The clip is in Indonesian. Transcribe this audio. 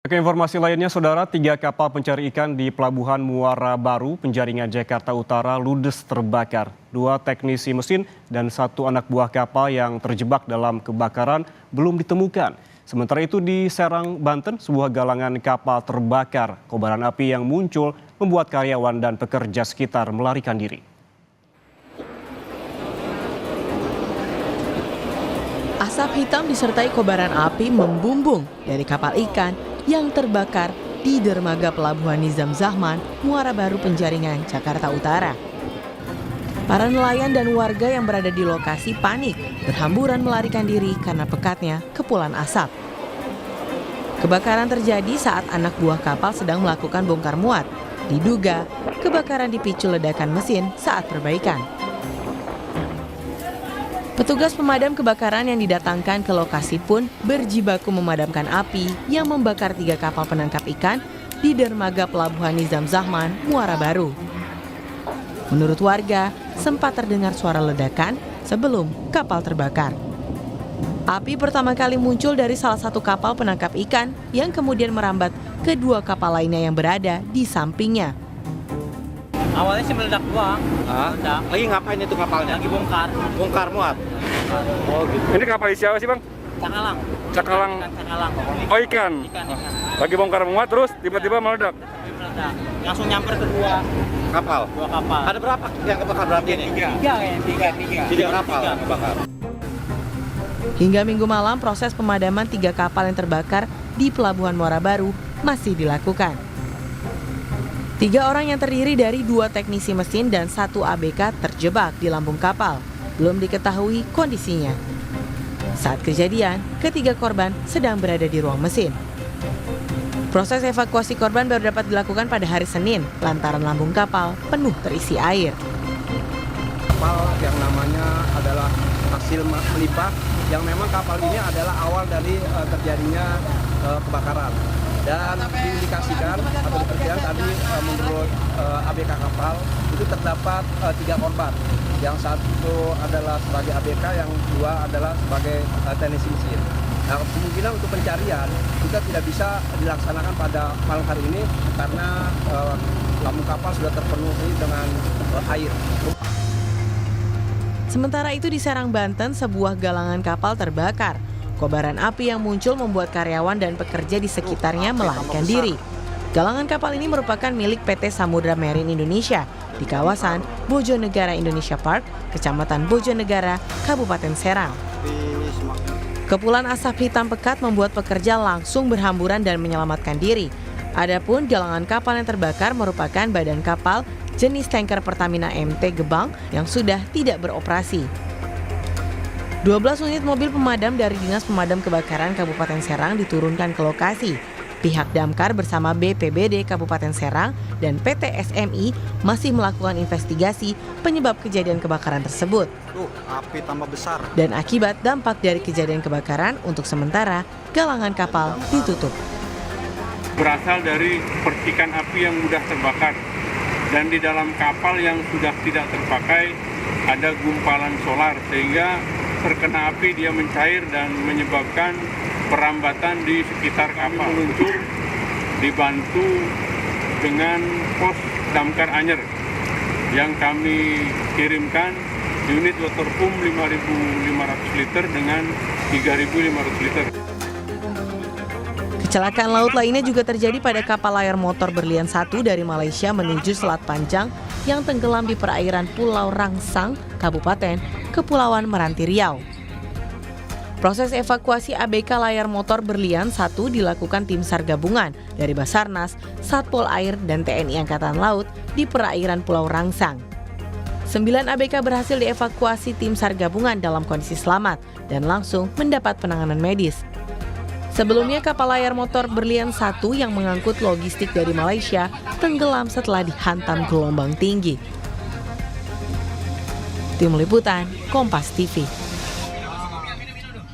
Ke informasi lainnya, Saudara, 3 kapal pencari ikan di Pelabuhan Muara Baru, Penjaringan, Jakarta Utara ludes terbakar. 2 teknisi mesin dan 1 anak buah kapal yang terjebak dalam kebakaran belum ditemukan. Sementara itu di Serang, Banten, sebuah galangan kapal terbakar. Kobaran api yang muncul membuat karyawan dan pekerja sekitar melarikan diri. Asap hitam disertai kobaran api membumbung dari kapal ikan yang terbakar di dermaga Pelabuhan Nizam Zahman, Muara Baru, Penjaringan, Jakarta Utara. Para nelayan dan warga yang berada di lokasi panik, berhamburan melarikan diri karena pekatnya kepulan asap. Kebakaran terjadi saat anak buah kapal sedang melakukan bongkar muat. Diduga kebakaran dipicu ledakan mesin saat perbaikan. Petugas pemadam kebakaran yang didatangkan ke lokasi pun berjibaku memadamkan api yang membakar 3 kapal penangkap ikan di dermaga Pelabuhan Nizam Zahman, Muara Baru. Menurut warga, sempat terdengar suara ledakan sebelum kapal terbakar. Api pertama kali muncul dari salah satu kapal penangkap ikan yang kemudian merambat ke 2 kapal lainnya yang berada di sampingnya. Awalnya sih meledak doang. Meledak. Lagi ngapain itu kapalnya? Lagi bongkar. Bongkar muat? Oh gitu. Ini kapal isi apa sih, Bang? Cakalang. Cakalang. Ikan cakalang. Oh, ikan. Ikan. Lagi bongkar muat terus tiba-tiba meledak. Meledak. Langsung nyamper ke 2 Kapal? kapal. Ada berapa yang kebakar berarti ini? 3 kayaknya. 3 kapal yang kebakar. Hingga Minggu malam, proses pemadaman 3 kapal yang terbakar di Pelabuhan Muara Baru masih dilakukan. 3 orang yang terdiri dari 2 teknisi mesin dan 1 ABK terjebak di lambung kapal. Belum diketahui kondisinya. Saat kejadian, ketiga korban sedang berada di ruang mesin. Proses evakuasi korban baru dapat dilakukan pada hari Senin lantaran lambung kapal penuh terisi air. Kapal yang namanya adalah hasil melimpah, yang memang kapal ini adalah awal dari terjadinya kebakaran. Dan diindikasikan atau diperkirakan tadi menurut ABK kapal itu terdapat 3 korban. Yang 1 adalah sebagai ABK, yang 2 adalah sebagai teknisi mesin. Nah, kemungkinan untuk pencarian juga tidak bisa dilaksanakan pada malam hari ini karena lambung kapal sudah terpenuhi dengan air. Sementara itu di Serang, Banten, sebuah galangan kapal terbakar. Kobaran api yang muncul membuat karyawan dan pekerja di sekitarnya melarikan diri. Galangan kapal ini merupakan milik PT Samudra Marine Indonesia di kawasan Bojonegara Indonesia Park, Kecamatan Bojonegara, Kabupaten Serang. Kepulan asap hitam pekat membuat pekerja langsung berhamburan dan menyelamatkan diri. Adapun galangan kapal yang terbakar merupakan badan kapal jenis tanker Pertamina MT Gebang yang sudah tidak beroperasi. 12 unit mobil pemadam dari Dinas Pemadam Kebakaran Kabupaten Serang diturunkan ke lokasi. Pihak Damkar bersama BPBD Kabupaten Serang dan PT SMI masih melakukan investigasi penyebab kejadian kebakaran tersebut. Api tambah besar. Dan akibat dampak dari kejadian kebakaran, untuk sementara galangan kapal ditutup. Berasal dari percikan api yang mudah terbakar. Dan di dalam kapal yang sudah tidak terpakai ada gumpalan solar sehingga terkena api dia mencair dan menyebabkan perambatan di sekitar kapal. Meluncur dibantu dengan pos damkar Anyer yang kami kirimkan unit water pump 5.500 liter dengan 3.500 liter. Kecelakaan laut lainnya juga terjadi pada kapal layar motor Berlian 1 dari Malaysia menuju Selat Panjang yang tenggelam di perairan Pulau Rangsang, Kabupaten Kepulauan Meranti Riau. Proses evakuasi ABK layar motor Berlian 1 dilakukan tim SAR gabungan dari Basarnas, Satpol Air, dan TNI Angkatan Laut di perairan Pulau Rangsang. 9 ABK berhasil dievakuasi tim SAR gabungan dalam kondisi selamat dan langsung mendapat penanganan medis. Sebelumnya kapal layar motor Berlian 1 yang mengangkut logistik dari Malaysia tenggelam setelah dihantam gelombang tinggi. Tim Liputan, Kompas TV.